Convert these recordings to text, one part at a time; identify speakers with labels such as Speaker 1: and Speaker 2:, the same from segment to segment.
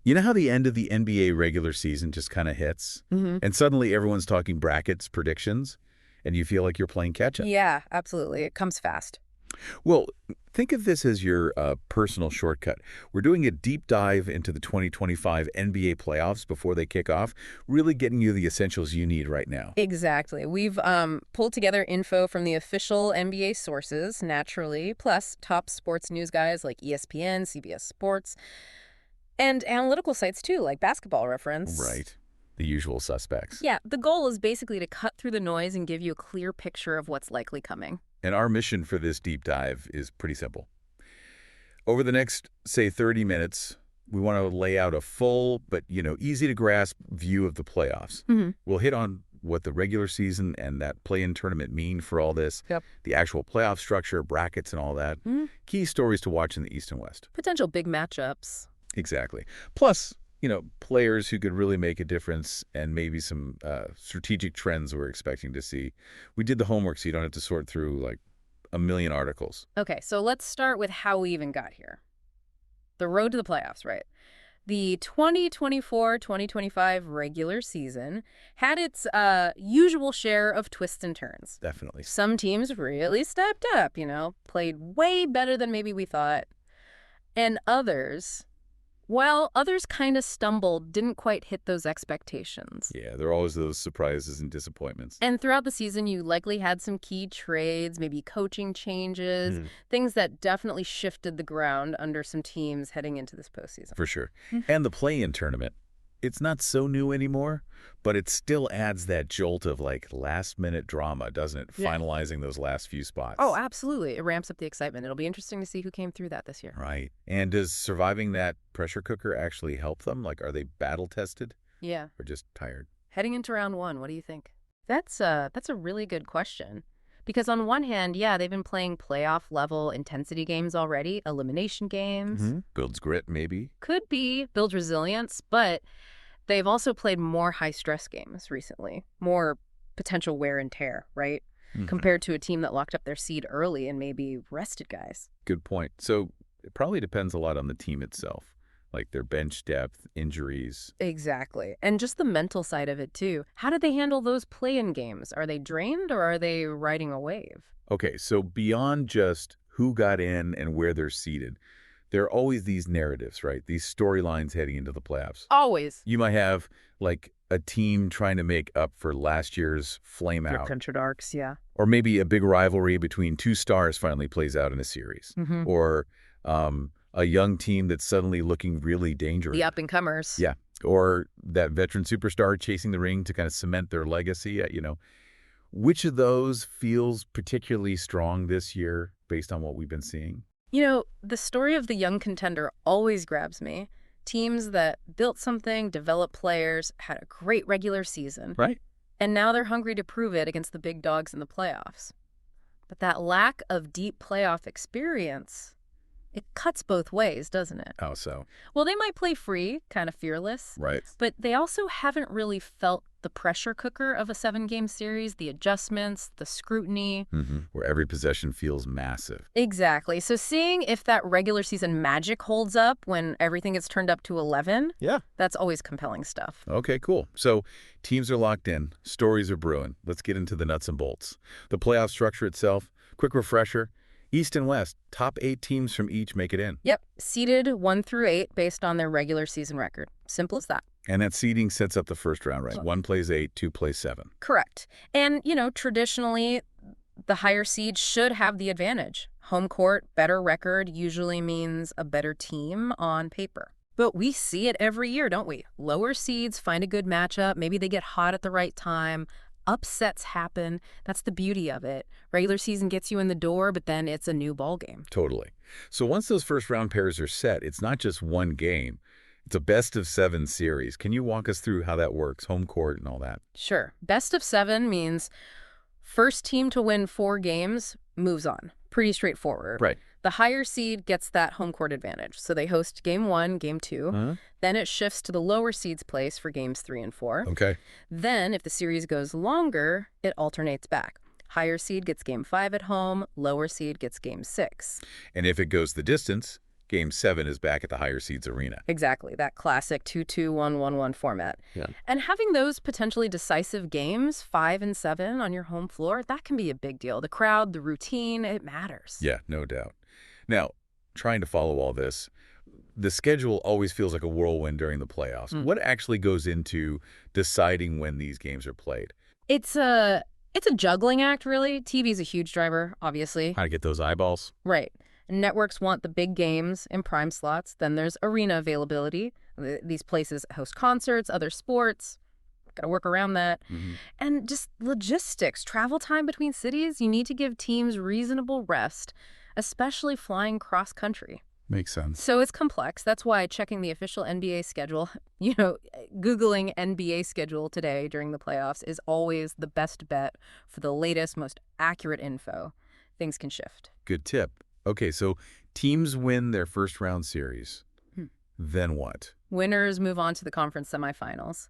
Speaker 1: You know how the end of the NBA regular season just kind of hits? And suddenly everyone's talking brackets, predictions, and you feel like you're playing catch-up.
Speaker 2: Yeah, absolutely. It comes fast.
Speaker 1: Well, think of this as your personal shortcut. We're doing a deep dive into the 2025 NBA playoffs before they kick off, really getting you the essentials you need right now.
Speaker 2: Exactly. We've pulled together info from the official NBA sources, naturally, plus top sports news guys like ESPN, CBS Sports, and analytical sites too, like Basketball Reference.
Speaker 1: Right. The usual suspects.
Speaker 2: Yeah, the goal is basically to cut through the noise and give you a clear picture of what's likely coming.
Speaker 1: And our mission for this deep dive is pretty simple. Over the next, say, 30 minutes, we want to lay out a full but, easy-to-grasp view of the playoffs. We'll hit on what the regular season and that play-in tournament mean for all this, the actual playoff structure, brackets, and all that. Key stories to watch in the East and West.
Speaker 2: Potential big matchups.
Speaker 1: Exactly. Plus, players who could really make a difference and maybe some strategic trends we're expecting to see. We did the homework so you don't have to sort through like a million articles.
Speaker 2: Okay, so let's start with how we even got here. The road to the playoffs, right? The 2024-2025 regular season had its usual share of twists and turns.
Speaker 1: Definitely.
Speaker 2: Some teams really stepped up, played way better than maybe we thought. And others kind of stumbled, didn't quite hit those expectations.
Speaker 1: Yeah, there are always those surprises and disappointments.
Speaker 2: And throughout the season, you likely had some key trades, maybe coaching changes, things that definitely shifted the ground under some teams heading into this postseason.
Speaker 1: For sure. And the play-in tournament, it's not so new anymore, but it still adds that jolt of like last-minute drama, doesn't it?
Speaker 2: Yeah.
Speaker 1: Finalizing those last few spots.
Speaker 2: Oh, absolutely. It ramps up the excitement. It'll be interesting to see who came through that this year.
Speaker 1: Right. And does surviving that pressure cooker actually help them? Like, are they battle-tested?
Speaker 2: Yeah.
Speaker 1: Or just tired?
Speaker 2: Heading into round one, what do you think? That's a really good question. Because on one hand, yeah, they've been playing playoff-level intensity games already, elimination games.
Speaker 1: Builds grit, maybe?
Speaker 2: Could be, builds resilience, but they've also played more high-stress games recently, more potential wear and tear, right? Compared to a team that locked up their seed early and maybe rested guys.
Speaker 1: Good point. So it probably depends a lot on the team itself, like their bench depth, injuries.
Speaker 2: Exactly. And just the mental side of it, too. How did they handle those play-in games? Are they drained or are they riding a wave?
Speaker 1: Okay, so beyond just who got in and where they're seated, there are always these narratives, right? These storylines heading into the playoffs.
Speaker 2: Always.
Speaker 1: You might have, like, a team trying to make up for last year's flame
Speaker 2: Their
Speaker 1: out.
Speaker 2: puncher arcs, yeah.
Speaker 1: Or maybe a big rivalry between two stars finally plays out in a series. Or a young team that's suddenly looking really dangerous.
Speaker 2: The up-and-comers.
Speaker 1: Yeah. Or that veteran superstar chasing the ring to kind of cement their legacy. Which of those feels particularly strong this year based on what we've been seeing?
Speaker 2: The story of the young contender always grabs me. Teams that built something, developed players, had a great regular season.
Speaker 1: Right.
Speaker 2: And now they're hungry to prove it against the big dogs in the playoffs. But that lack of deep playoff experience, it cuts both ways, doesn't it?
Speaker 1: How so?
Speaker 2: Well, they might play free, kind of fearless.
Speaker 1: Right.
Speaker 2: But they also haven't really felt the pressure cooker of a 7-game series, the adjustments, the scrutiny.
Speaker 1: Where every possession feels massive.
Speaker 2: Exactly. So seeing if that regular season magic holds up when everything gets turned up to 11, that's always compelling stuff.
Speaker 1: Okay, cool. So teams are locked in. Stories are brewing. Let's get into the nuts and bolts. The playoff structure itself, quick refresher. East and West, top 8 teams from each make it in.
Speaker 2: Yep, seeded 1 through 8 based on their regular season record. Simple as that.
Speaker 1: And that seeding sets up the first round, right? 1 plays 8, 2 plays 7.
Speaker 2: Correct. And, traditionally, the higher seed should have the advantage. Home court, better record usually means a better team on paper. But we see it every year, don't we? Lower seeds find a good matchup. Maybe they get hot at the right time. Upsets happen. That's the beauty of it. Regular season gets you in the door, but then it's a new ballgame.
Speaker 1: Totally. So once those first round pairs are set, it's not just one game. It's a best-of-7 series. Can you walk us through how that works, home court and all that?
Speaker 2: Sure. Best of 7 means first team to win 4 games moves on. Pretty straightforward.
Speaker 1: Right.
Speaker 2: The higher seed gets that home court advantage. So they host game 1, game 2. Then it shifts to the lower seed's place for games 3 and 4.
Speaker 1: Okay.
Speaker 2: Then, if the series goes longer, it alternates back. Higher seed gets game 5 at home. Lower seed gets game 6.
Speaker 1: And if it goes the distance, Game 7 is back at the higher seeds arena.
Speaker 2: Exactly, that classic 2-2-1-1-1 format.
Speaker 1: Yeah.
Speaker 2: And having those potentially decisive games, 5 and 7 on your home floor, that can be a big deal. The crowd, the routine, it matters.
Speaker 1: Yeah, no doubt. Now, trying to follow all this, the schedule always feels like a whirlwind during the playoffs. What actually goes into deciding when these games are played?
Speaker 2: It's a juggling act, really. TV's a huge driver, obviously.
Speaker 1: How to get those eyeballs?
Speaker 2: Right. Networks want the big games in prime slots. Then there's arena availability. These places host concerts, other sports. Got to work around that. And just logistics, travel time between cities. You need to give teams reasonable rest, especially flying cross-country.
Speaker 1: Makes sense.
Speaker 2: So it's complex. That's why checking the official NBA schedule, Googling NBA schedule today during the playoffs is always the best bet for the latest, most accurate info. Things can shift.
Speaker 1: Good tip. Okay, so teams win their first round series. Then what?
Speaker 2: Winners move on to the conference semifinals.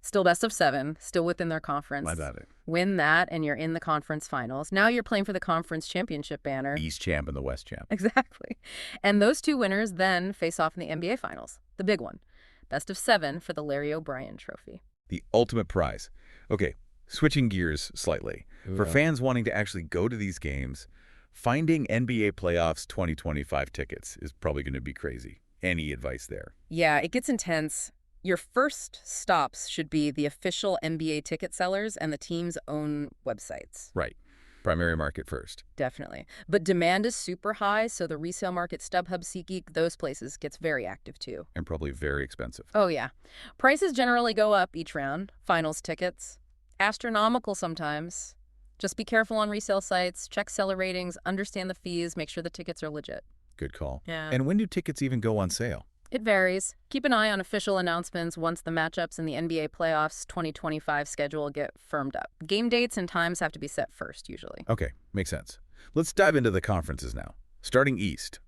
Speaker 2: Still best of 7, still within their conference.
Speaker 1: I got it.
Speaker 2: Win that, and you're in the conference finals. Now you're playing for the conference championship banner.
Speaker 1: East champ and the West champ.
Speaker 2: Exactly. And those two winners then face off in the NBA finals, the big one. Best of 7 for the Larry O'Brien Trophy.
Speaker 1: The ultimate prize. Okay, switching gears slightly. For fans wanting to actually go to these games, finding NBA Playoffs 2025 tickets is probably going to be crazy. Any advice there?
Speaker 2: Yeah, it gets intense. Your first stops should be the official NBA ticket sellers and the team's own websites.
Speaker 1: Right. Primary market first.
Speaker 2: Definitely. But demand is super high, so the resale market, StubHub, SeatGeek, those places gets very active too.
Speaker 1: And probably very expensive.
Speaker 2: Oh, yeah. Prices generally go up each round. Finals tickets. Astronomical sometimes. Just be careful on resale sites, check seller ratings, understand the fees, make sure the tickets are legit.
Speaker 1: Good call.
Speaker 2: Yeah.
Speaker 1: And when do tickets even go on sale?
Speaker 2: It varies. Keep an eye on official announcements once the matchups in the NBA playoffs 2025 schedule get firmed up. Game dates and times have to be set first, usually.
Speaker 1: Okay, makes sense. Let's dive into the conferences now. Starting East.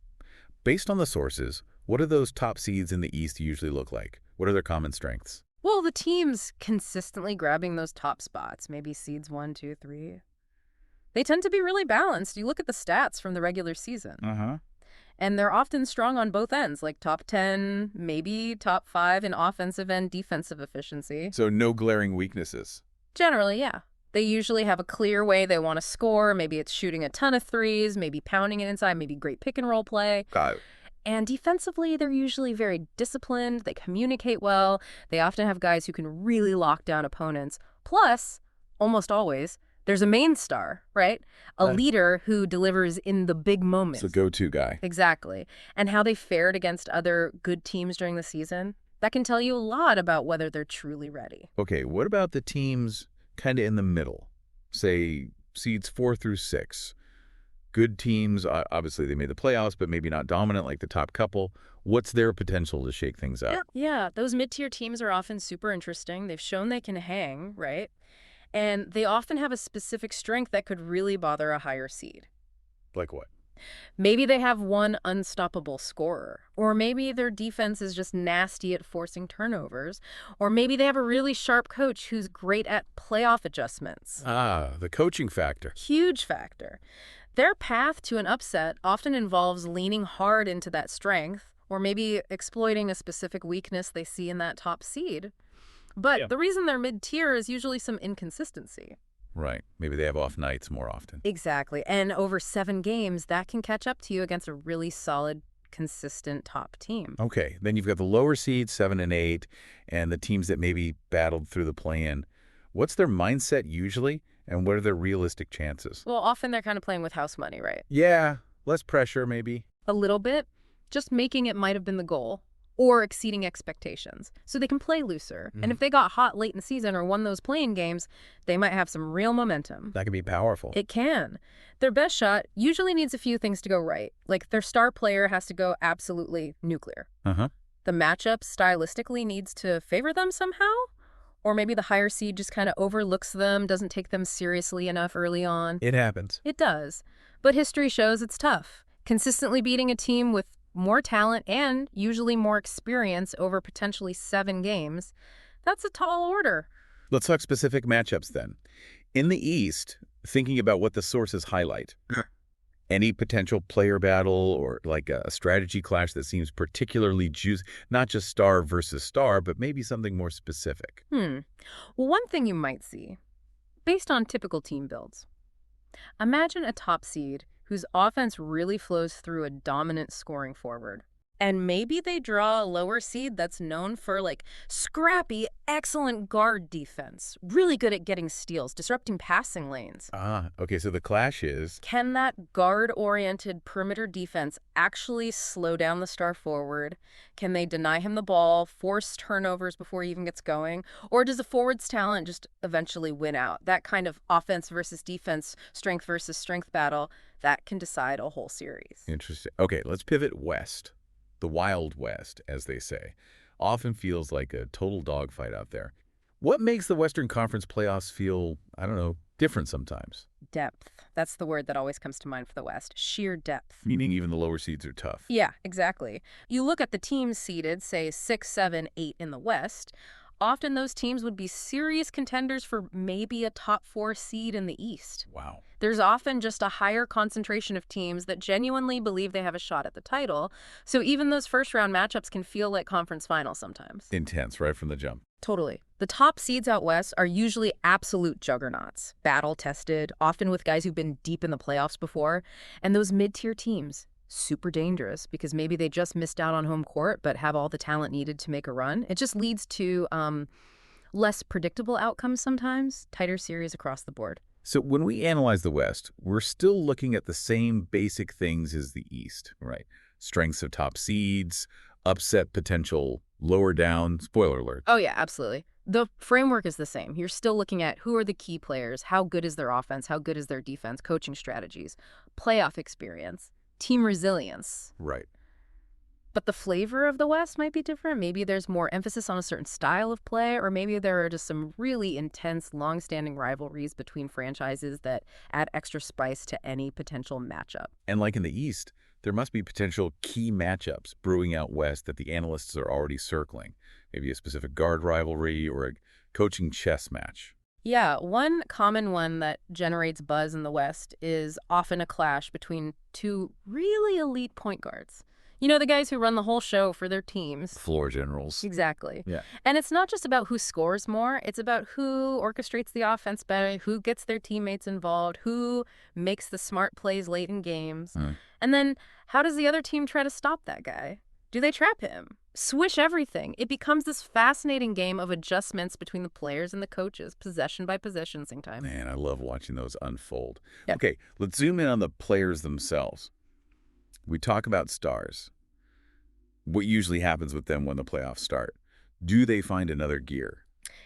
Speaker 1: Based on the sources, what do those top seeds in the East usually look like? What are their common strengths?
Speaker 2: Well, the teams consistently grabbing those top spots, maybe seeds 1, 2, 3. They tend to be really balanced. You look at the stats from the regular season. And they're often strong on both ends, like top 10, maybe top 5 in offensive and defensive efficiency.
Speaker 1: So no glaring weaknesses.
Speaker 2: Generally, yeah. They usually have a clear way they want to score. Maybe it's shooting a ton of threes, maybe pounding it inside, maybe great pick and roll play.
Speaker 1: Got it.
Speaker 2: And defensively, they're usually very disciplined. They communicate well. They often have guys who can really lock down opponents. Plus, almost always, there's a main star, right? A leader who delivers in the big moments.
Speaker 1: It's a go-to guy.
Speaker 2: Exactly. And how they fared against other good teams during the season, that can tell you a lot about whether they're truly ready.
Speaker 1: Okay, what about the teams kind of in the middle? Say, seeds 4 through 6. Good teams, obviously they made the playoffs, but maybe not dominant like the top couple. What's their potential to shake things up?
Speaker 2: Yeah, those mid-tier teams are often super interesting. They've shown they can hang, right? And they often have a specific strength that could really bother a higher seed.
Speaker 1: Like what?
Speaker 2: Maybe they have one unstoppable scorer. Or maybe their defense is just nasty at forcing turnovers. Or maybe they have a really sharp coach who's great at playoff adjustments.
Speaker 1: Ah, the coaching factor.
Speaker 2: Huge factor. Their path to an upset often involves leaning hard into that strength, or maybe exploiting a specific weakness they see in that top seed. But the reason they're mid-tier is usually some inconsistency.
Speaker 1: Right. Maybe they have off nights more often.
Speaker 2: Exactly. And over 7 games, that can catch up to you against a really solid, consistent top team.
Speaker 1: Okay. Then you've got the lower seeds, 7 and 8, and the teams that maybe battled through the play-in. What's their mindset usually, and what are their realistic chances?
Speaker 2: Well, often they're kind of playing with house money, right?
Speaker 1: Yeah. Less pressure, maybe.
Speaker 2: A little bit. Just making it might have been the goal. Or exceeding expectations, so they can play looser. And if they got hot late in the season or won those play-in games, they might have some real momentum.
Speaker 1: That can be powerful.
Speaker 2: It can. Their best shot usually needs a few things to go right. Like their star player has to go absolutely nuclear. The matchup stylistically needs to favor them somehow. Or maybe the higher seed just kind of overlooks them, doesn't take them seriously enough early on.
Speaker 1: It happens.
Speaker 2: It does. But history shows it's tough. Consistently beating a team with more talent and usually more experience over potentially 7 games, that's a tall order.
Speaker 1: Let's talk specific matchups then. In the East, thinking about what the sources highlight, Any potential player battle or like a strategy clash that seems particularly juicy, not just star versus star, but maybe something more specific.
Speaker 2: Well, one thing you might see, based on typical team builds, imagine a top seed whose offense really flows through a dominant scoring forward. And maybe they draw a lower seed that's known for like scrappy, excellent guard defense, really good at getting steals, disrupting passing lanes.
Speaker 1: Ah, okay, so the clash is,
Speaker 2: Can that guard-oriented perimeter defense actually slow down the star forward? Can they deny him the ball, force turnovers before he even gets going? Or does the forward's talent just eventually win out? That kind of offense versus defense, strength versus strength battle, that can decide a whole series.
Speaker 1: interesting. Okay, let's pivot west. The Wild West, as they say, often feels like a total dogfight out there. What makes the Western Conference playoffs feel, I don't know, different sometimes?
Speaker 2: Depth. That's the word that always comes to mind for the West. Sheer depth.
Speaker 1: Meaning even the lower seeds are tough.
Speaker 2: Yeah, exactly. You look at the teams seeded, say 6, 7, 8 in the West, often those teams would be serious contenders for maybe a top 4 seed in the East.
Speaker 1: Wow.
Speaker 2: There's often just a higher concentration of teams that genuinely believe they have a shot at the title, so even those first-round matchups can feel like conference finals sometimes.
Speaker 1: Intense right from the jump.
Speaker 2: Totally. The top seeds out west are usually absolute juggernauts, battle-tested, often with guys who've been deep in the playoffs before, and those mid-tier teams, super dangerous because maybe they just missed out on home court but have all the talent needed to make a run. It just leads to less predictable outcomes sometimes, tighter series across the board.
Speaker 1: So when we analyze the West, we're still looking at the same basic things as the East, right? Strengths of top seeds, upset potential, lower down, spoiler alert.
Speaker 2: Oh, yeah, absolutely. The framework is the same. You're still looking at who are the key players, how good is their offense, how good is their defense, coaching strategies, playoff experience, team resilience.
Speaker 1: Right.
Speaker 2: But the flavor of the West might be different. Maybe there's more emphasis on a certain style of play, or maybe there are just some really intense, long-standing rivalries between franchises that add extra spice to any potential matchup.
Speaker 1: And like in the East, there must be potential key matchups brewing out west that the analysts are already circling. Maybe a specific guard rivalry or a coaching chess match.
Speaker 2: Yeah, one common one that generates buzz in the West is often a clash between two really elite point guards. You know, the guys who run the whole show for their teams.
Speaker 1: Floor generals.
Speaker 2: Exactly.
Speaker 1: Yeah.
Speaker 2: And it's not just about who scores more. It's about who orchestrates the offense better, who gets their teammates involved, who makes the smart plays late in games. And then how does the other team try to stop that guy? Do they trap him? Swish everything. It becomes this fascinating game of adjustments between the players and the coaches, possession by possession sometimes.
Speaker 1: Man, I love watching those unfold.
Speaker 2: Yep.
Speaker 1: Okay, let's zoom in on the players themselves. We talk about stars. What usually happens with them when the playoffs start? Do they find another gear?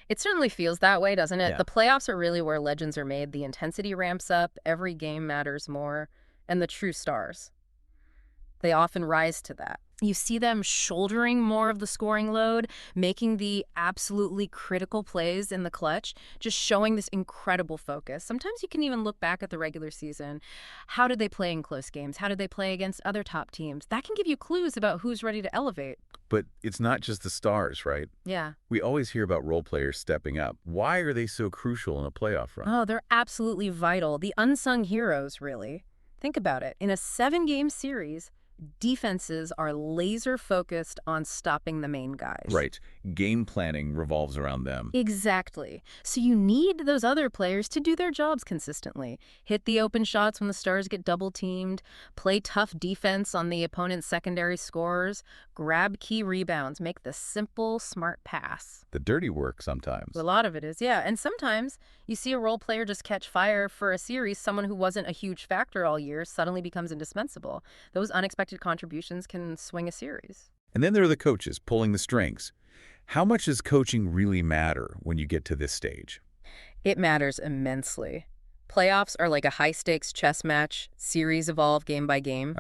Speaker 2: It certainly feels that way, doesn't it?
Speaker 1: Yeah.
Speaker 2: The playoffs are really where legends are made. The intensity ramps up, every game matters more, and the true stars, they often rise to that. You see them shouldering more of the scoring load, making the absolutely critical plays in the clutch, just showing this incredible focus. Sometimes you can even look back at the regular season. How did they play in close games? How did they play against other top teams? That can give you clues about who's ready to elevate.
Speaker 1: But it's not just the stars, right?
Speaker 2: Yeah.
Speaker 1: We always hear about role players stepping up. Why are they so crucial in a playoff run?
Speaker 2: Oh, they're absolutely vital. The unsung heroes, really. Think about it. In a 7-game series, defenses are laser-focused on stopping the main guys.
Speaker 1: Right. Game planning revolves around them.
Speaker 2: Exactly. So you need those other players to do their jobs consistently. Hit the open shots when the stars get double-teamed, play tough defense on the opponent's secondary scorers, grab key rebounds, make the simple, smart pass.
Speaker 1: The dirty work sometimes.
Speaker 2: A lot of it is, yeah. And sometimes you see a role player just catch fire for a series. Someone who wasn't a huge factor all year suddenly becomes indispensable. Those unexpected contributions can swing a series.
Speaker 1: And then there are the coaches pulling the strings. How much does coaching really matter when you get to this stage?
Speaker 2: It matters immensely. Playoffs are like a high-stakes chess match. Series evolve game by game.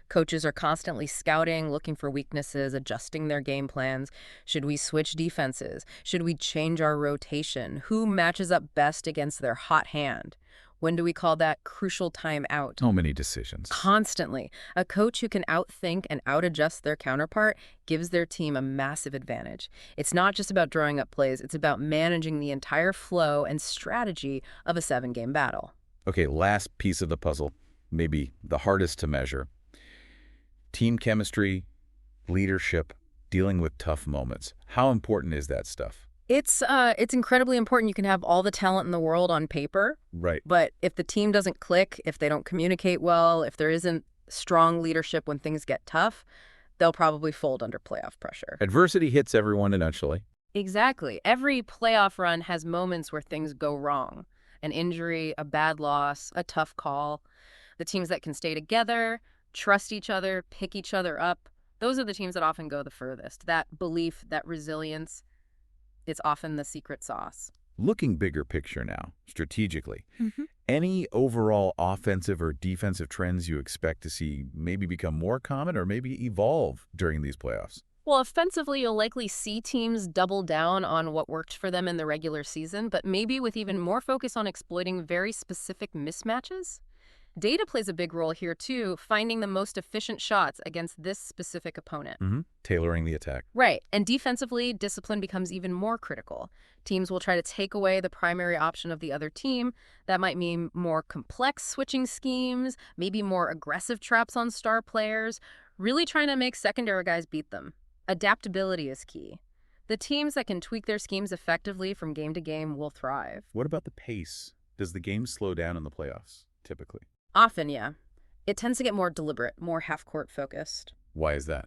Speaker 2: Coaches are constantly scouting, looking for weaknesses, adjusting their game plans. Should we switch defenses? Should we change our rotation? Who matches up best against their hot hand? When do we call that crucial time out?
Speaker 1: So many decisions.
Speaker 2: Constantly. A coach who can outthink and outadjust their counterpart gives their team a massive advantage. It's not just about drawing up plays, it's about managing the entire flow and strategy of a 7-game battle.
Speaker 1: Okay, last piece of the puzzle, maybe the hardest to measure. Team chemistry, leadership, dealing with tough moments. How important is that stuff?
Speaker 2: It's incredibly important. You can have all the talent in the world on paper,
Speaker 1: Right.
Speaker 2: but if the team doesn't click, if they don't communicate well, if there isn't strong leadership when things get tough, they'll probably fold under playoff pressure.
Speaker 1: Adversity hits everyone eventually.
Speaker 2: Exactly. Every playoff run has moments where things go wrong. An injury, a bad loss, a tough call. The teams that can stay together, trust each other, pick each other up, those are the teams that often go the furthest. That belief, that resilience, it's often the secret sauce.
Speaker 1: Looking bigger picture now, strategically,
Speaker 2: Mm-hmm.
Speaker 1: any overall offensive or defensive trends you expect to see maybe become more common or maybe evolve during these playoffs?
Speaker 2: Well, offensively, you'll likely see teams double down on what worked for them in the regular season, but maybe with even more focus on exploiting very specific mismatches. Data plays a big role here, too, finding the most efficient shots against this specific opponent.
Speaker 1: Tailoring the attack.
Speaker 2: Right. And defensively, discipline becomes even more critical. Teams will try to take away the primary option of the other team. That might mean more complex switching schemes, maybe more aggressive traps on star players, really trying to make secondary guys beat them. Adaptability is key. The teams that can tweak their schemes effectively from game to game will thrive.
Speaker 1: What about the pace? Does the game slow down in the playoffs, typically?
Speaker 2: Often, yeah. It tends to get more deliberate, more half-court focused.
Speaker 1: Why is that?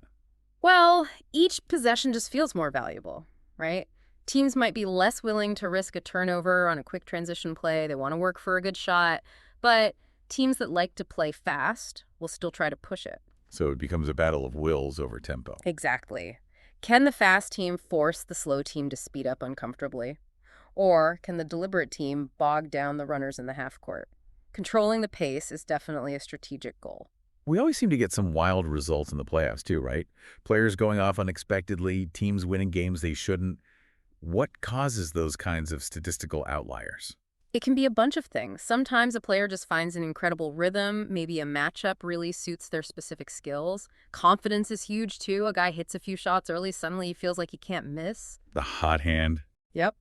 Speaker 2: Well, each possession just feels more valuable, right? Teams might be less willing to risk a turnover on a quick transition play. They want to work for a good shot. But teams that like to play fast will still try to push it.
Speaker 1: So it becomes a battle of wills over tempo.
Speaker 2: Exactly. Can the fast team force the slow team to speed up uncomfortably? Or can the deliberate team bog down the runners in the half court? Controlling the pace is definitely a strategic goal.
Speaker 1: We always seem to get some wild results in the playoffs too, right? Players going off unexpectedly, teams winning games they shouldn't. What causes those kinds of statistical outliers?
Speaker 2: It can be a bunch of things. Sometimes a player just finds an incredible rhythm. Maybe a matchup really suits their specific skills. Confidence is huge, too. A guy hits a few shots early, suddenly he feels like he can't miss.
Speaker 1: The hot hand.
Speaker 2: Yep.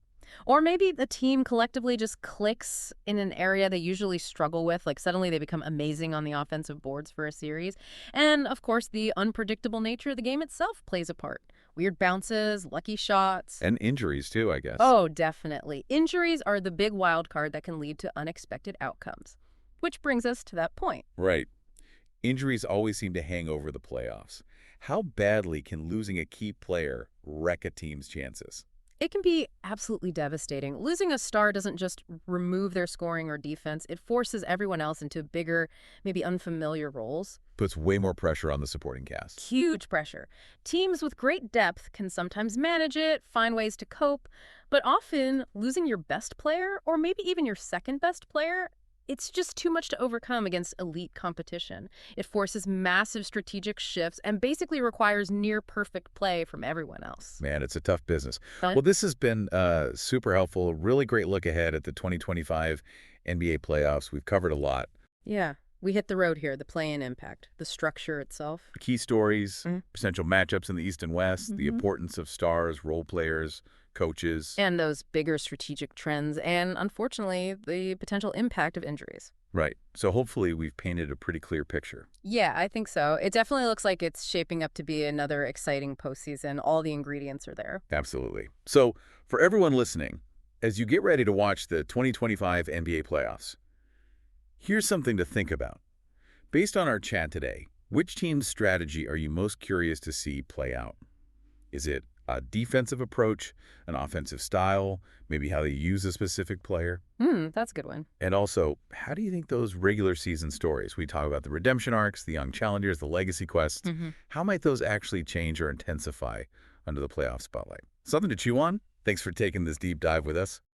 Speaker 2: Or maybe the team collectively just clicks in an area they usually struggle with, like suddenly they become amazing on the offensive boards for a series. And, of course, the unpredictable nature of the game itself plays a part. Weird bounces, lucky shots.
Speaker 1: And injuries too, I guess.
Speaker 2: Oh, definitely. Injuries are the big wild card that can lead to unexpected outcomes. Which brings us to that point.
Speaker 1: Right. Injuries always seem to hang over the playoffs. How badly can losing a key player wreck a team's chances?
Speaker 2: It can be absolutely devastating. Losing a star doesn't just remove their scoring or defense. It forces everyone else into bigger, maybe unfamiliar roles.
Speaker 1: Puts way more pressure on the supporting cast.
Speaker 2: Huge pressure. Teams with great depth can sometimes manage it, find ways to cope, but often losing your best player, or maybe even your second best player, it's just too much to overcome against elite competition. It forces massive strategic shifts and basically requires near-perfect play from everyone else.
Speaker 1: Man, it's a tough business. Well, this has been super helpful. Really great look ahead at the 2025 NBA playoffs. We've covered a lot.
Speaker 2: Yeah, we hit the road here, the play-in impact, the structure itself.
Speaker 1: Key stories, potential matchups in the East and West, the
Speaker 2: Mhm.
Speaker 1: importance of stars, role players, coaches.
Speaker 2: And those bigger strategic trends and, unfortunately, the potential impact of injuries.
Speaker 1: Right. So hopefully we've painted a pretty clear picture.
Speaker 2: Yeah, I think so. It definitely looks like it's shaping up to be another exciting postseason. All the ingredients are there.
Speaker 1: Absolutely. So for everyone listening, as you get ready to watch the 2025 NBA playoffs, here's something to think about. Based on our chat today, which team's strategy are you most curious to see play out? Is it a defensive approach, an offensive style, maybe how they use a specific player?
Speaker 2: That's a good one.
Speaker 1: And also, how do you think those regular season stories, we talk about the redemption arcs, the young challengers, the legacy quests, how might those actually change or intensify under the playoff spotlight? Something to chew on? Thanks for taking this deep dive with us.